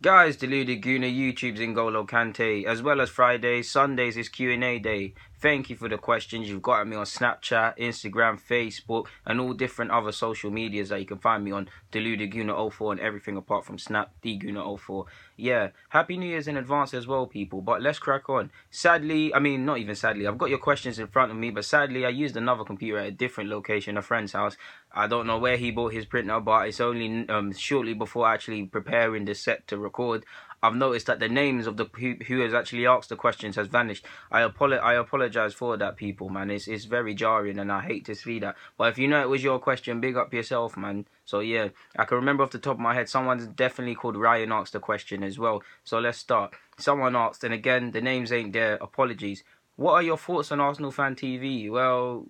Guys, Deluded Guna, YouTube's N'Golo Kante, as well as Fridays, Sundays is Q&A day. Thank you for the questions. You've got me on Snapchat, Instagram, Facebook, and all different other social medias that you can find me on. Deluded Guna 04 and everything apart from Snap, Guna 04. Yeah, Happy New Year's in advance as well, people. But let's crack on. Sadly, I mean, not even sadly, I've got your questions in front of me, but sadly, I used another computer at a different location, a friend's house. I don't know where he bought his printer, but it's only shortly before actually preparing the set to record, I've noticed that the names of the who has actually asked the questions has vanished. I apologize for that, people, man. It's very jarring, and I hate to see that. But if you know it was your question, big up yourself, man. So yeah, I can remember off the top of my head, someone's definitely called Ryan asked the question as well. So let's start. Someone asked, and again, the names ain't there. Apologies. What are your thoughts on Arsenal Fan TV? Well,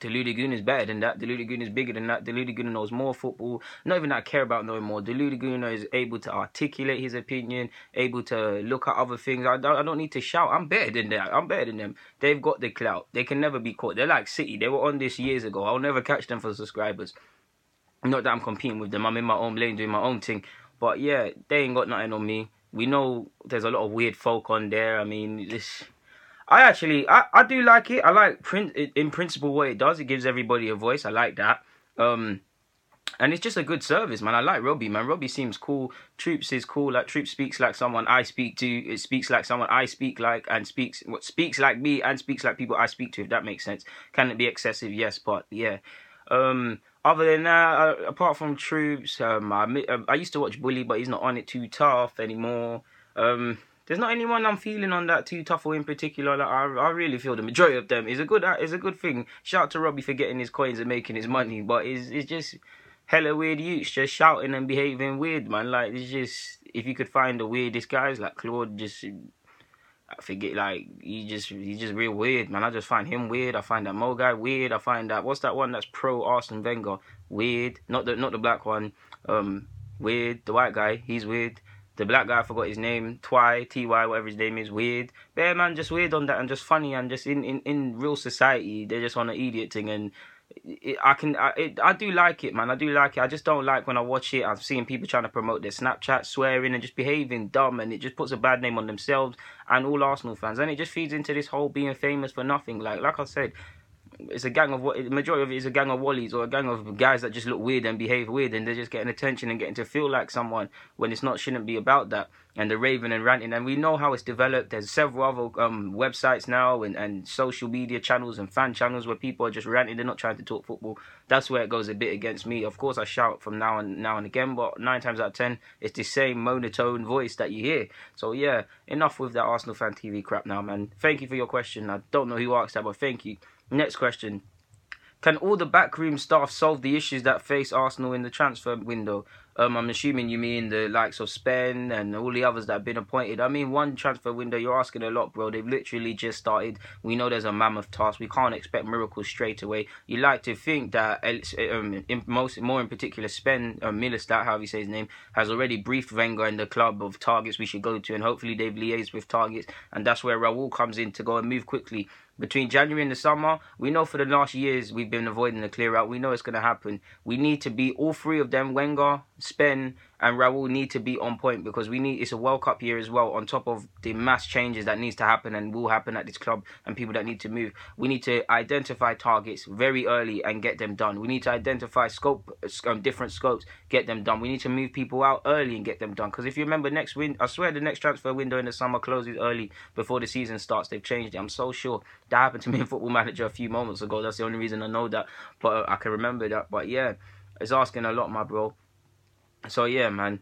Deluded Goon is better than that. Deluded Goon is bigger than that. Deluded Goon knows more football. Not even that I care about knowing more. Deluded Goon is able to articulate his opinion, able to look at other things. I don't need to shout. I'm better than that. I'm better than them. They've got the clout. They can never be caught. They're like City. They were on this years ago. I'll never catch them for subscribers. Not that I'm competing with them. I'm in my own lane doing my own thing. But yeah, they ain't got nothing on me. We know there's a lot of weird folk on there. I mean, this... I do like it. I like in principle what it does. It gives everybody a voice. I like that. And it's just a good service, man. I like Robbie, man. Robbie seems cool. Troops is cool. Like, Troops speaks like someone I speak to. It speaks like someone I speak like, and speaks like me and speaks like people I speak to, if that makes sense. Can it be excessive? Yes, but yeah. Other than that, apart from Troops, I used to watch Bully, but he's not on it too tough anymore. There's not anyone I'm feeling on that too tough or in particular. Like, I really feel the majority of them is a good thing. Shout out to Robbie for getting his coins and making his money, but it's just hella weird youths just shouting and behaving weird, man. Like, it's just, if you could find the weirdest guys like Claude, just I forget, like, he's just real weird, man. I just find him weird. I find that Mo guy weird. I find that, what's that one that's pro Arsene Wenger? Weird. Not the black one. Weird. The white guy, he's weird. The black guy, I forgot his name, T-Y, whatever his name is, weird. But yeah, man, just weird on that and just funny, and just in real society, they're just on an idiot thing. And I do like it, man. I do like it. I just don't like when I watch it, I'm seeing people trying to promote their Snapchat, swearing and just behaving dumb, and it just puts a bad name on themselves and all Arsenal fans. And it just feeds into this whole being famous for nothing. Like I said, it's a gang of the majority of it is a gang of wallies or a gang of guys that just look weird and behave weird, and they're just getting attention and getting to feel like someone when it's not, shouldn't be about that. And the raving and ranting, and we know how it's developed. There's several other websites now and social media channels and fan channels where people are just ranting. They're not trying to talk football. That's where it goes a bit against me. Of course, I shout from now and again, but 9 times out of 10, it's the same monotone voice that you hear. So yeah, enough with that Arsenal Fan TV crap now, man. Thank you for your question. I don't know who asked that, but thank you. Next question. Can all the backroom staff solve the issues that face Arsenal in the transfer window? I'm assuming you mean the likes of Spen and all the others that have been appointed. I mean, one transfer window, you're asking a lot, bro. They've literally just started. We know there's a mammoth task. We can't expect miracles straight away. You like to think that, more in particular, Spen Millerstadt, however you say his name, has already briefed Wenger and the club of targets we should go to, and hopefully they've liaised with targets, and that's where Raul comes in to go and move quickly. Between January and the summer, we know for the last years we've been avoiding the clear out. We know it's going to happen. We need to be, all three of them, Wenger, Spen and Raul, need to be on point, because it's a World Cup year as well, on top of the mass changes that needs to happen and will happen at this club and people that need to move. We need to identify targets very early and get them done. We need to identify different scopes, get them done. We need to move people out early and get them done, because if you remember I swear the next transfer window in the summer closes early before the season starts. They've changed it. I'm so sure. That happened to me in Football Manager a few moments ago. That's the only reason I know that, but I can remember that. But yeah, it's asking a lot, my bro. So yeah, man.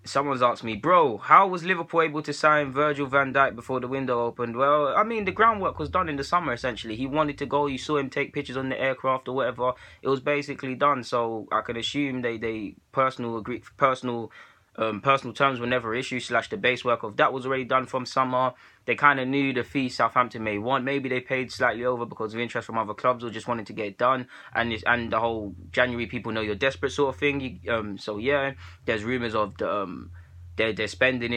Someone's asked me, bro, how was Liverpool able to sign Virgil van Dijk before the window opened? Well, I mean, the groundwork was done in the summer, essentially. He wanted to go. You saw him take pictures on the aircraft or whatever. It was basically done. So I can assume they personal terms were never issued, / the base work of that was already done from summer. They kind of knew the fee Southampton may want. Maybe they paid slightly over because of interest from other clubs or just wanted to get it done. And the whole January people know you're desperate sort of thing. So yeah, there's rumours of they're spending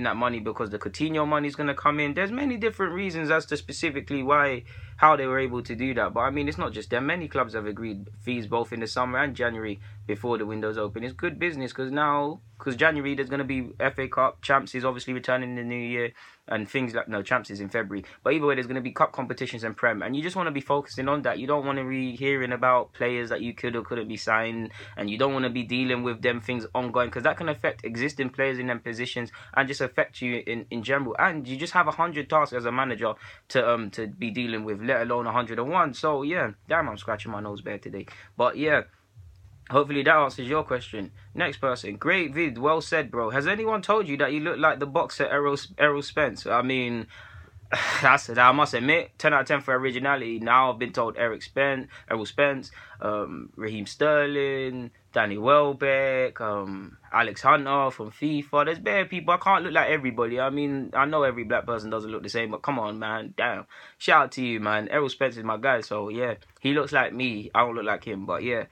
that money because the Coutinho money is going to come in. There's many different reasons as to specifically why how they were able to do that. But I mean, it's not just them. Many clubs have agreed fees both in the summer and January before the windows open. It's good business because January there's going to be FA Cup. Champs is obviously returning in the new year, and things like, no, Champs is in February. But either way, there's going to be cup competitions and Prem, and you just want to be focusing on that. You don't want to be hearing about players that you could or couldn't be signed, and you don't want to be dealing with them things ongoing, because that can affect existing players in them positions and just affect you in general. And you just have 100 tasks as a manager to be dealing with, let alone 101. So yeah, damn, I'm scratching my nose bare today. But yeah, hopefully that answers your question. Next person. Great vid. Well said, bro. Has anyone told you that you look like the boxer Errol Spence? I mean, I must admit, 10 out of 10 for originality. Now I've been told Errol Spence, Raheem Sterling, Danny Welbeck, Alex Hunter from FIFA. There's bare people. I can't look like everybody. I mean, I know every black person doesn't look the same, but come on, man. Damn. Shout out to you, man. Errol Spence is my guy, so yeah. He looks like me. I don't look like him, but yeah.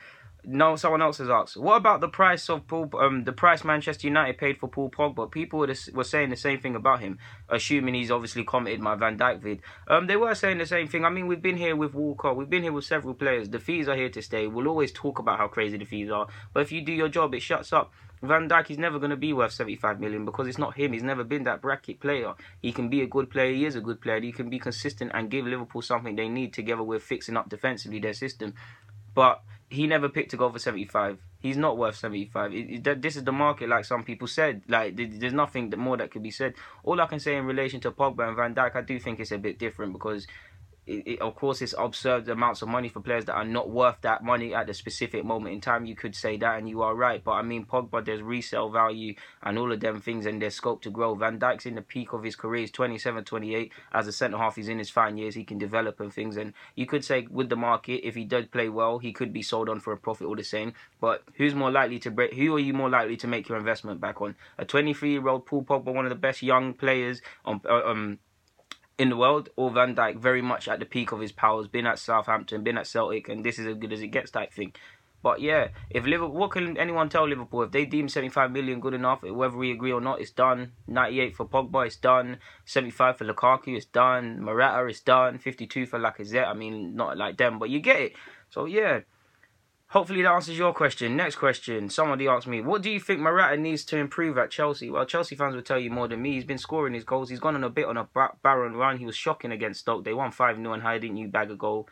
No, someone else has asked, what about the price of the price Manchester United paid for Paul Pogba? People were saying the same thing about him, assuming he's obviously commented my Van Dijk vid. They were saying the same thing. I mean, we've been here with Walker, we've been here with several players. The fees are here to stay. We'll always talk about how crazy the fees are, but if you do your job, it shuts up. Van Dijk is never going to be worth 75 million because it's not him. He's never been that bracket player. He can be a good player. He is a good player. He can be consistent and give Liverpool something they need together with fixing up defensively their system. But he never picked to go for 75. He's not worth 75. This is the market, like some people said. Like, there's nothing more that could be said. All I can say in relation to Pogba and Van Dijk, I do think it's a bit different because of course, it's absurd amounts of money for players that are not worth that money at the specific moment in time. You could say that, and you are right. But I mean, Pogba, there's resale value and all of them things, and there's scope to grow. Van Dijk's in the peak of his career. He's 27, 28. As a centre half, he's in his fine years. He can develop and things. And you could say with the market, if he does play well, he could be sold on for a profit all the same. But who's more likely to break? Who are you more likely to make your investment back on? A 23-year-old Paul Pogba, one of the best young players in the world, or Van Dijk, very much at the peak of his powers, been at Southampton, been at Celtic, and this is as good as it gets type thing. But yeah, if Liverpool, what can anyone tell Liverpool? If they deem 75 million good enough, whether we agree or not, it's done. 98 for Pogba, it's done. 75 for Lukaku, it's done. Morata, it's done. 52 for Lacazette. I mean, not like them, but you get it. So yeah, hopefully that answers your question. Next question. Somebody asked me, what do you think Morata needs to improve at Chelsea? Well, Chelsea fans will tell you more than me. He's been scoring his goals. He's gone on a bit on a barren run. He was shocking against Stoke. They won 5-0 and how didn't you bag a goal?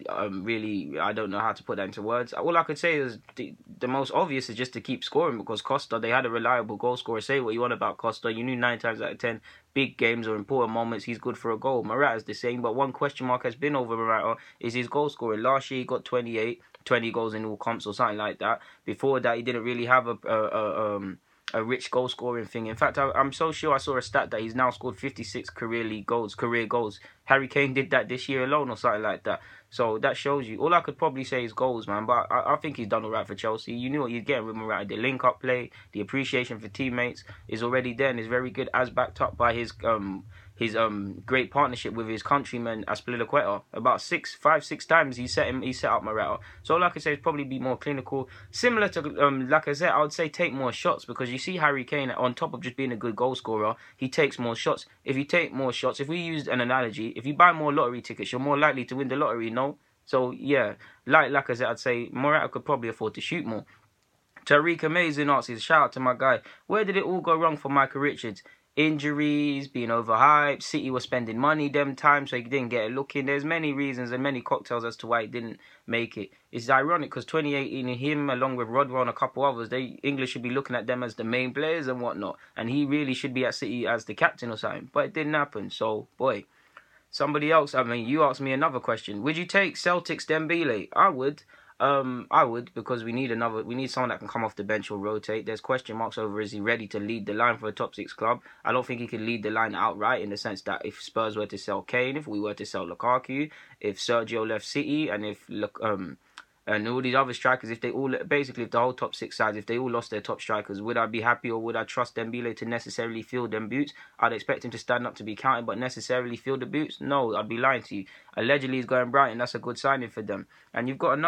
Really, I don't know how to put that into words. All I could say is the most obvious is just to keep scoring, because Costa, they had a reliable goal scorer. Say what you want about Costa. You knew 9 times out of 10, big games or important moments, he's good for a goal. Morata's the same, but one question mark has been over Morata is his goal scoring. Last year he got 20 goals in all comps or something like that. Before that, he didn't really have a rich goal scoring thing. In fact, I'm so sure I saw a stat that he's now scored 56 career goals. Harry Kane did that this year alone or something like that. So that shows you. All I could probably say is goals, man. But I think he's done all right for Chelsea. You knew what you're getting with Morata. The link-up play, the appreciation for teammates is already there and is very good, as backed up by his great partnership with his countryman Azpilicueta. About 5-6 times he set up Morata. So all I could say is probably be more clinical. Similar to Lacazette, I would say take more shots, because you see Harry Kane, on top of just being a good goal scorer, he takes more shots. If you take more shots, if we used an analogy, if you buy more lottery tickets, you're more likely to win the lottery, no? So yeah, like Lacazette, I'd say Morata could probably afford to shoot more. Tariq Amazing asks, shout out to my guy, where did it all go wrong for Michael Richards? Injuries, being overhyped, City was spending money them times, so he didn't get a look in. There's many reasons and many cocktails as to why he didn't make it. It's ironic because 2018, him along with Rodwell and a couple others, English should be looking at them as the main players and whatnot, and he really should be at City as the captain or something, but it didn't happen. So boy, somebody else, you asked me another question. Would you take Celtic's Dembele? I would, because we need someone that can come off the bench or rotate. There's question marks over, is he ready to lead the line for a top 6 club? I don't think he can lead the line outright, in the sense that if Spurs were to sell Kane, if we were to sell Lukaku, if Sergio left City, and if and all these other strikers, if the whole top 6 sides, if they all lost their top strikers, would I be happy, or would I trust Dembele to necessarily fill them boots? I'd expect him to stand up to be counted, but necessarily fill the boots? No, I'd be lying to you. Allegedly he's going Brighton, that's a good signing for them. And you've got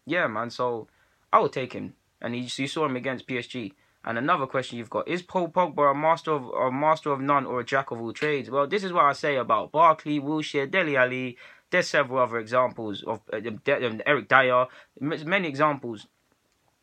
yeah man, so I would take him. And you saw him against PSG. And another question you've got, is Paul Pogba a master of none or a jack of all trades? Well, this is what I say about Barkley, Wilshere, Dele Alli. There's several other examples of Eric Dyer, many examples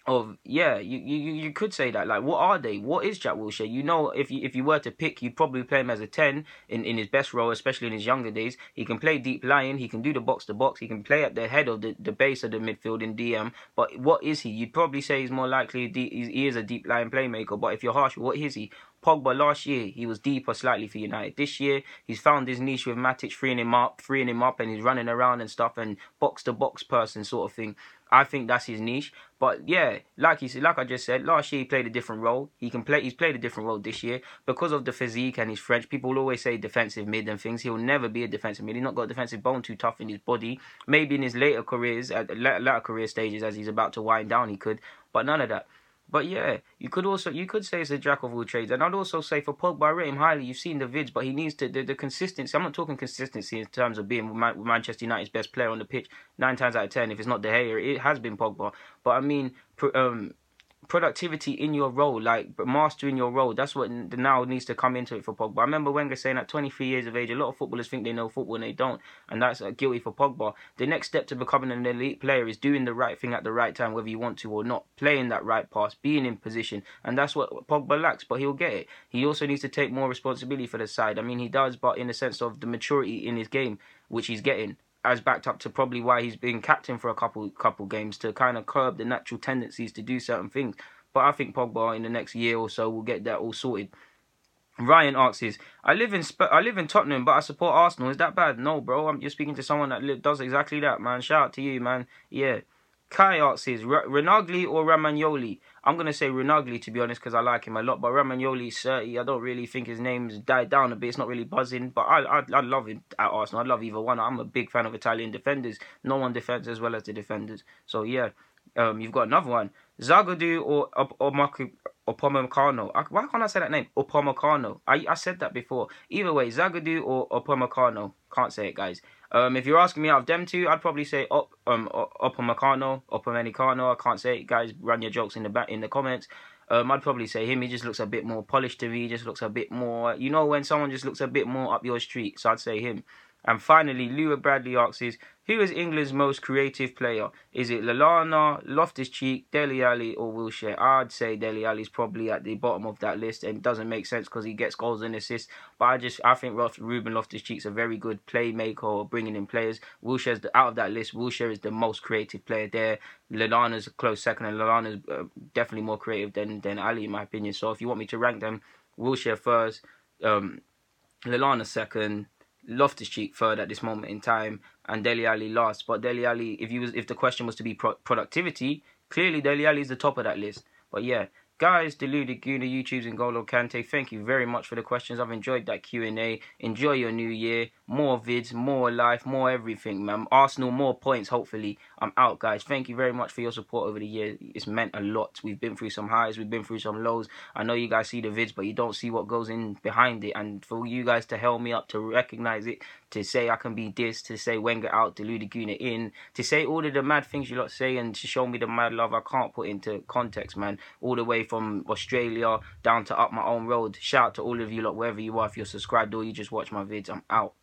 of, yeah, you could say that. Like, what are they? What is Jack Wilshere? You know, if you were to pick, you'd probably play him as a 10 in his best role, especially in his younger days. He can play deep lying, he can do the box to box, he can play at the head of the base of the midfield in DM. But what is he? You'd probably say he's more likely he is a deep lying playmaker. But if you're harsh, what is he? Pogba last year, he was deeper slightly for United. This year, he's found his niche with Matic freeing him up, and he's running around and stuff, and box to box person sort of thing. I think that's his niche. But yeah, like I just said, last year he played a different role. He's played a different role this year because of the physique and he's French. People will always say defensive mid and things. He'll never be a defensive mid. He's not got a defensive bone too tough in his body. Maybe in his later career stages, as he's about to wind down, he could. But none of that. But yeah, you could say it's a jack of all trades, and I'd also say for Pogba, I rate him highly. You've seen the vids, but he needs to the consistency. I'm not talking consistency in terms of being Manchester United's best player on the pitch 9 times out of 10. If it's not De Gea, it has been Pogba. But I mean, productivity in your role, like mastering your role, that's what now needs to come into it for Pogba. I remember Wenger saying at 23 years of age, a lot of footballers think they know football and they don't, and that's guilty for Pogba. The next step to becoming an elite player is doing the right thing at the right time, whether you want to or not, playing that right pass, being in position, and that's what Pogba lacks, but he'll get it. He also needs to take more responsibility for the side. I mean, he does, but in the sense of the maturity in his game, which he's getting, as backed up to probably why he's been captain for a couple games, to kind of curb the natural tendencies to do certain things. But I think Pogba in the next year or so will get that all sorted. Ryan asks, I live in Tottenham, but I support Arsenal. Is that bad? No, bro. You're speaking to someone that does exactly that, man. Shout out to you, man. Yeah. Kai asks, Renagli or Romagnoli? I'm going to say Renagli, to be honest, because I like him a lot. But Romagnoli's 30. I don't really think his name's died down a bit. It's not really buzzing. But I love him at Arsenal. I love either one. I'm a big fan of Italian defenders. No one defends as well as the defenders. So, yeah. You've got another one. Zagadou or Upamecano. Why can't I say that name? Upamecano. I said that before. Either way, Zagadou or Upamecano. Can't say it, guys. If you're asking me out of them two, I'd probably say Upamecano. I can't say it, guys. Run your jokes in the comments. I'd probably say him. He just looks a bit more polished to me. He just looks a bit more, you know, when someone just looks a bit more up your street. So I'd say him. And finally, Lua Bradley asks, who is England's most creative player? Is it Lallana, Loftus-Cheek, Dele Alli or Wilshere? I'd say Dele Alli's probably at the bottom of that list, and it doesn't make sense because he gets goals and assists. But I think Ruben Loftus-Cheek's a very good playmaker or bringing in players. Wilshere's out of that list. Wilshere is the most creative player there. Lallana's a close second, and Lallana's definitely more creative than Ali, in my opinion. So if you want me to rank them, Wilshere first, Lallana second, Loftus-Cheek third at this moment in time, and Dele Alli last. But Dele Alli, if the question was to be productivity, clearly Dele Alli is the top of that list. But yeah, guys, Deluded Guna, YouTube's N'Golo Kante, thank you very much for the questions. I've enjoyed that Q&A. Enjoy your new year. More vids, more life, more everything, man. Arsenal, more points, hopefully. I'm out, guys. Thank you very much for your support over the year. It's meant a lot. We've been through some highs. We've been through some lows. I know you guys see the vids, but you don't see what goes in behind it. And for you guys to help me up, to recognize it, to say I can be this, to say Wenger out, Deluded Guna in, to say all of the mad things you lot say, and to show me the mad love I can't put into context, man. All the way from Australia down to up my own road. Shout out to all of you lot, wherever you are, if you're subscribed or you just watch my vids. I'm out.